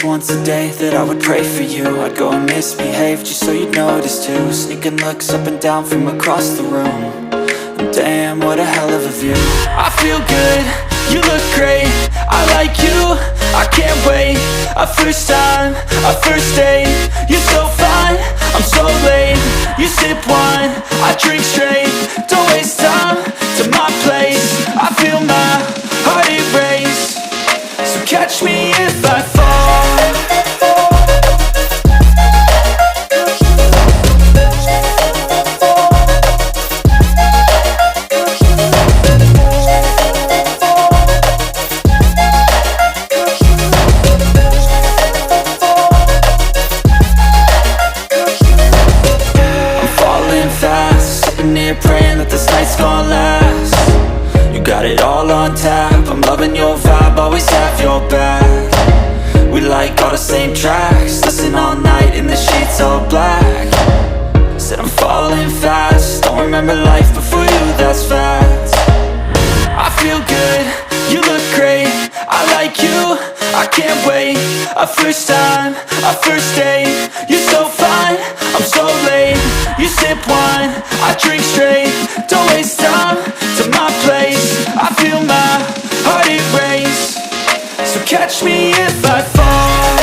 once a day that I would pray for you. I'd go and misbehave just so you'd notice too. Sneaking looks up and down from across the room. And damn, what a hell of a view. I feel good, you look great, I like you, I can't wait. A first time, a first date, you're so fine, I'm so late. You sip wine, I drink straight. Don't waste time to my place. I feel my heart erase. So catch me if I fall. Praying that this night's gonna last. You got it all on tap, I'm loving your vibe, always have your back. We like all the same tracks, listen all night in the sheets all black. Said I'm falling fast, don't remember life before you, that's fact. I feel good, you look great, I like you, I can't wait. A first time, a first date, you're so fine, I'm so late. You sip wine, I drink straight. Don't waste time to my place. I feel my heart erase. So catch me if I fall.